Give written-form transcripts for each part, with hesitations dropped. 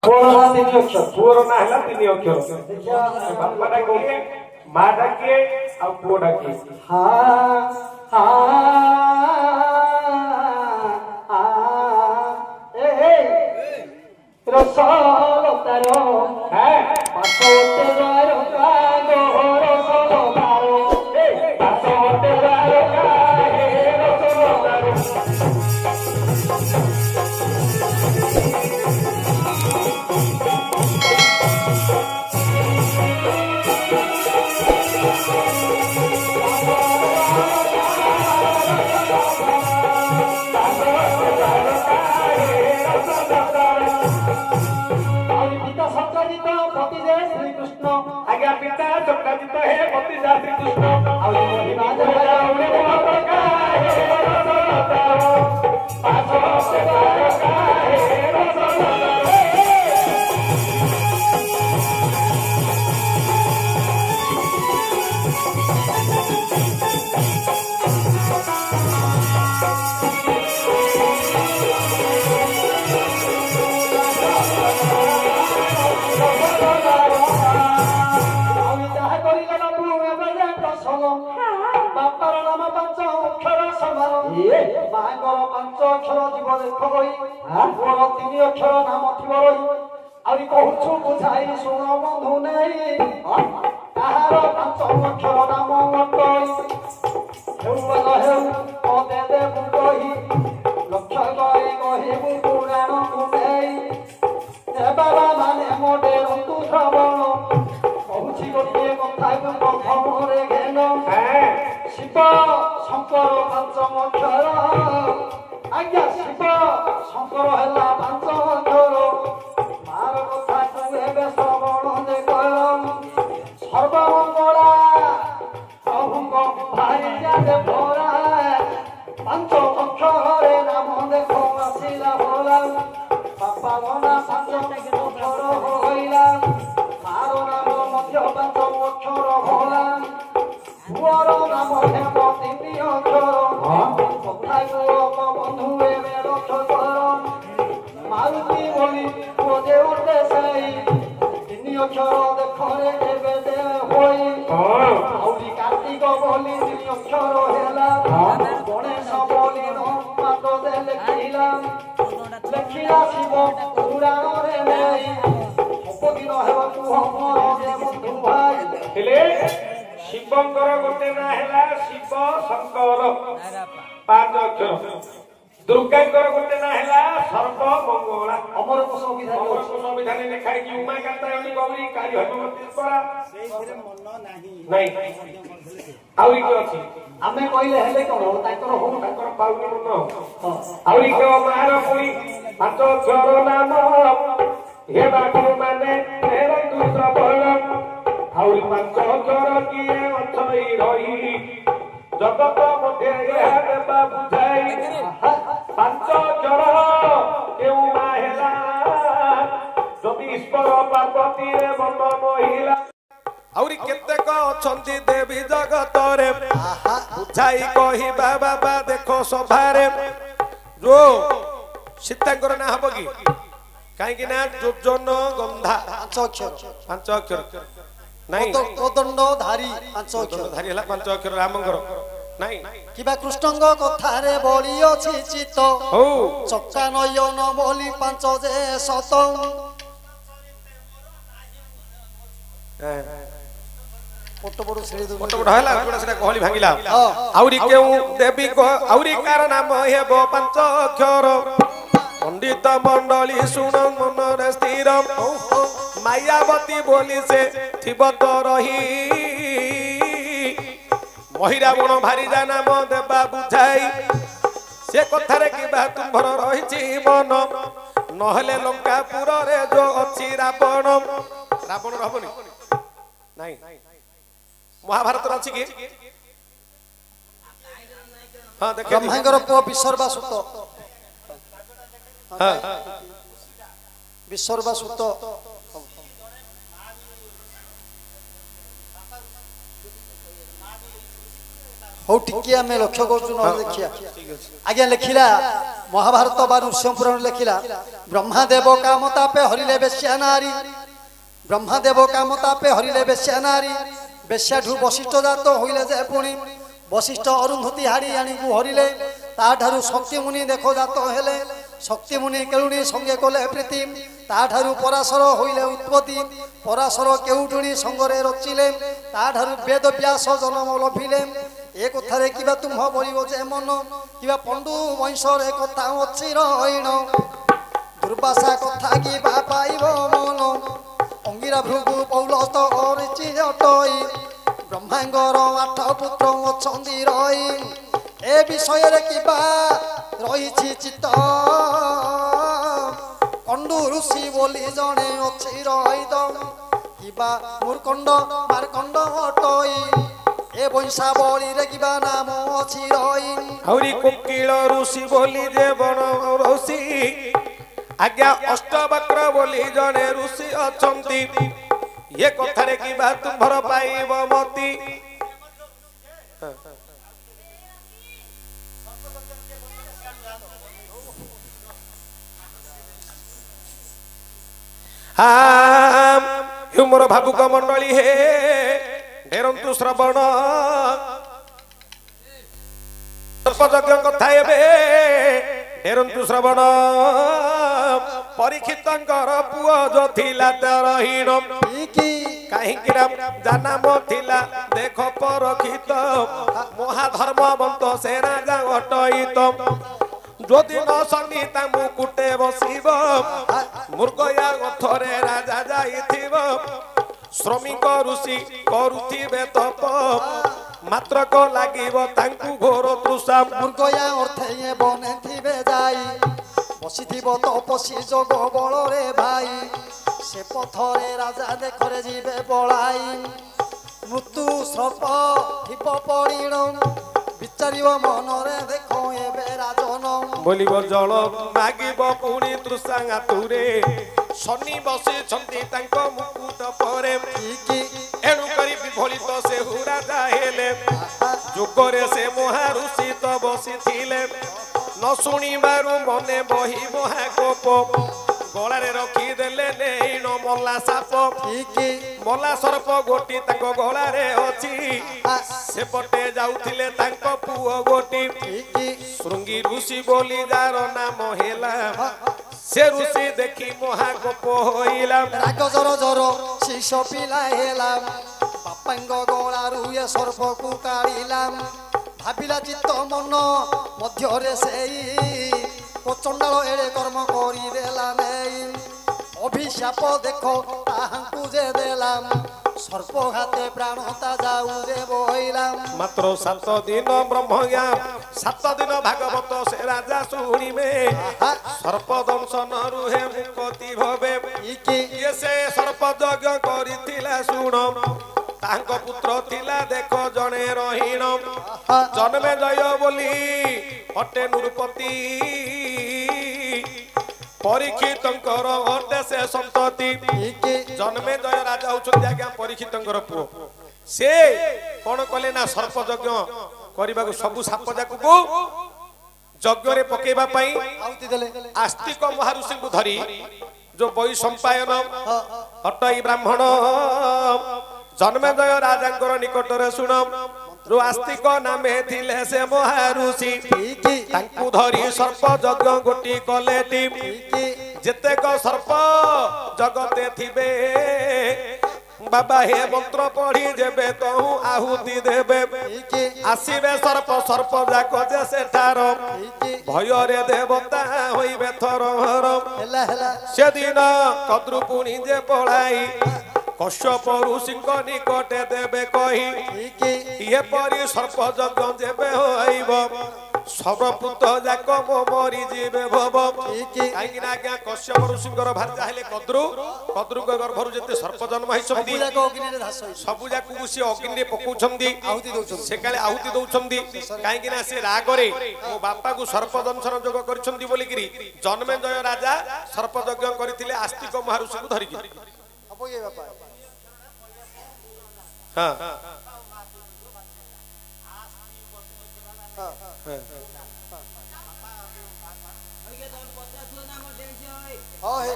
तीन अक्षर पुअर ना है तीन अक्षर बापा डाकिए माँ डाकिए और पुओ डाकिए रसलतारो है पासोते द्वारो गागो रसलतारो पासोते द्वारो गाहे रसलतारो आज्ञा पिता चक्राजित हे पति जा श्री कृष्ण बापार नाम पांच अक्षर समान मांगर पांच अक्षर जीव देख गई पुअर तीन अक्षर नाम थिब रही आउरी कहूछु बुझाई शुण बंधु नहीं ताहार पांच अक्षर नाम मटई हेउबल हेउ दे दे बुकही लक्ष्य गई कहिबु पुराण मुनेई हे बाबा माने मोडे रतु श्रवण कहूछि गोटे कथा प्रथमरे घेन शिव शंकर पांच अक्षर आज्ञा शिव शंकर है पांच अक्षर मार कथा तुवे श्रवण दे सर्वमंगला प्रभु भाई जाते भरा पांच अक्षर नाम देखो आसिला भोला बापा मना पांच अक्षर होइला मार नाम मध्य पांच अक्षर भोला पुअर नाम हेम तीन अक्षर कथा बंधु एवं अक्षर मारुति बोली पुओ जे उठे सही तीन अक्षर देखरे एबे दे होई आउरी कार्तिक बोली तीन अक्षर हेला गणेश बोली नमात दे लेखिला शिव पुराण रे नहीं अपदिन हेबा तू हमर जे बंधु भाई शिवंकर गोटे ना है शिव शंकर पांच अक्षर दुर्गांकर गोटे ना है सर्वमंगला अमर संविधान लिखाई कि उमा कात्यायनी गौरी काली हनुमती पड़ा नहीं आउरी के अछि आमे कहले हेले कोन ताकर हो ताकर पाउनी मन आउरी के मार पुई पांच अक्षर नाम हे बाबू माने तेरे दूसरा बल आउरी पांच अक्षर किए अछई रही जगत मध्य यह देवा बुझाई पांच अक्षर केउ माहेला जदि ईश्वर पार्वती रे मन महिला आउरी केतेक अछंती देवी जगत रे बुझाई कहि बाबा देखो सभारे जो सीतांकर ना हबो की काहे कि ना जोजन गंधा पांच अक्षर नहीं कोदंड धारी पांच अक्षर धारी हला पांच अक्षर रामंकर नहीं किबा कृष्णंग कथा रे बोली अछि चित हो चक्का नयन बोली पांच जे सत पोटो बडो छेड़ी दो पोटो बडो हला गुडा सेटा कहली भांगिला आउरी केउ देवी को आउरी कार नाम हेबो पांच अक्षर पंडित मंडली सुन मन रे स्थिर मायावती बोली से थिब तो रही महिरावण भारी जा नाम देवा बुझाई से कथारे कि बा तुम्भर रही मन नहले लंकापुर रे जो अछि रावण रावण रहबनी नहीं महाभारत अछि कि हां देख ब्रह्मांगर पो विसर्वासुत हां विसर्वासुत हो टिकिया में लक्ष्य करछु न देखिया आज्ञा लिखिला महाभारत बा ऋष्य पुराण लिखिला ब्रह्मदेव काम तापे हरिले बेश्या नारी ब्रह्मदेव काम तापे हरिले बेश्या नारी बेश्याठू वशिष्ठ जात होइले जे पुणी वशिष्ठ अरुंधती हाड़ी आनी को हरिले ताठारु शक्ति मुनि देखो जात हेले शक्ति मुनि केउणी संगे कले प्रीति ताठारु पराशर होइले उत्पत्ति पराशर केउटुणी संगरे रचिले ताठारु वेद व्यास जन्म लभिले ए कथारे किबा तुम बलिबो जे मन किबा पंडु वंशर ए कथा अछि रहिण दुर्वासा कथा किबा पाइबो मन अंगिरा भृगु पौलस्त अरिचि जटई ब्रह्मांगर 8 पुत्र अछंदी रही ए विषय रे किबा रहिछि चित्त कंडु ऋषि बोली जणे अछि रहित किबा मूर्खंड मारकंड हटई ए वंशावली रे किबा नाम अछि रही हौरी कोकिल ऋषि बोली जे बण ऋषि आज्ञा अष्टवक्र बोली जणे ऋषि अछंती ये कथारे किबा तुम्भर पाइब मती मोर भावुक मंडली हे ढेरंतु श्रवण सर्पयज्ञ कथा एबे ढेरंतु श्रवण परीक्षितंकर पुओ जो थिला तरहीण काहींकि जन्म थिला देख परखित महाधर्मवंत से राजा घटईत যদি ন সন্নিতা মুকুটে বসিব মূর্খয়া অথরে রাজা যাইথিব শ্রমিক ঋষি করুথিবে তপ মাত্রক লাগিব তাঙ্কু ঘোর তৃষা মূর্খয়া অর্থে বনে থিবে যাই বসিথিব তপসী যোগ বলরে ভাই সে পথরে রাজা দেখরে ଯିବେ পলাই মৃত্যু সর্প থিব পড়িণ বিচারিব মনরে দেখো এবে রাজন বলিব জল মাগিব পুনি তৃষা তুরে শনি বসিছন্তি তাঙ্ক মুকুট পরে এণু করি বিভলিত ସେ রাজা হেলে যুগরে ସେ মহাಋষি ତ বসিଥିଲେ ন শুনিবারু মনে বহি মহাকোপ গলারে রখি দেলে নেইন মল্লা সাপ মল্লা সর্প গোটি তাঙ্ক গলারে ଅଛି সেপটে যাউଥିଲେ ତାଙ୍କ ପୁଅ ଗୋଟି ଶୃଙ୍ଗୀ ଋଷି ବୋଲି ଯାର ନାମ ହେଲା ସେ ଋଷି ଦେଖି ମହାକୋପ ହୋଇଲା ରାଗ ଜର ଜର ଶିଶ ପିଲା ହେଲା ବାପାଙ୍କ ଗଳାରୁ ଏ ସର୍ପକୁ କାଢିଲା ଭାବିଲା ଚିତ୍ତ ମନ ମଧ୍ୟରେ ସେଇ প্রচন্ডাল এড়ে কর্ম করি দেলাম অভিশাপ দেখো তাহাঙ্কু যে দেলাম সর্প হাতে প্রাণতা যাও যে বইলাম মাত্র 7 দিন ব্রহ্মজ্ঞা 7 দিন ভাগবত সে রাজা শুনিবে সর্প দংশন রুহে মুক্তি ভবে ইয়ে সে সর্প যজ্ঞ করিଥିଲା শুণ তাঙ্ক পুত্র থিলা দেখ জনে রহিণ জন্মে জয় বলি অটে নৃপতি পরীক্ষিতঙ্কর অটে সে সন্ততি জন্মে জয় রাজা হউছন্তি আজ্ঞা পরীক্ষিতঙ্কর পুଅ সে কোন কলে না সর্প যজ্ঞ করিବାକୁ ସବୁ ସାପ ଯାକୁ ଯଜ୍ଞରେ ପକେଇବା ପାଇଁ ଆଉତି ଦେଲେ ଆସ୍ତିକ ମହାଋଷିଙ୍କୁ ଧରି जो ବୈ ସମ୍ପାୟନ ହଟଇ ବ୍ରାହ୍ମଣ ଜନ୍ମେଜୟ ରାଜାଙ୍କର ନିକଟରେ ଶୁଣ जो आस्तिक नामे थिले से महाऋषि तांकु धरी सर्प यज्ञ गोटी कलेटी जेतेक सर्प जगते थिबे बाबा हे मंत्र पढ़ी जेबे तहु आहुति देबे आसीबे सर्प सर्प जाक जे सेठार भय रे देवता होइबे थरहर से दिन कद्रुपुणी जे पढ़ाई कश्यप ऋषि निकटे देवे कही ये परी सर्प यज्ञ जेबे होइब सर्वपुत्र जाक मरी जीवे भव कहीं आज्ञा कश्यप ऋषि भार्या हेले कद्रु कद्रु गर्भरु जेते सर्प जन्म होइछंती सबु जाकु से अग्नि पकाउछंती से काले आहुति दउछंती कहीं ना से रागरे मो बापा को सर्प दंशन जोग करछंती बोली किरी जन्मेजय राजा सर्प यज्ञ करथिले आस्तिक महाऋषि को धरि अब ये बापा हां ହଁ ହେ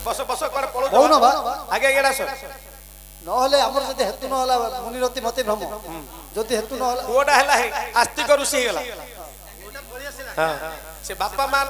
बस बस कर पळो कौन बा आगे आगे आस नहले हमर जदि हेतु न होला मुनिरति मते भ्रम जदि हेतु न होला कोटा हला है आस्तिक ऋषि हेला हां से बापा मान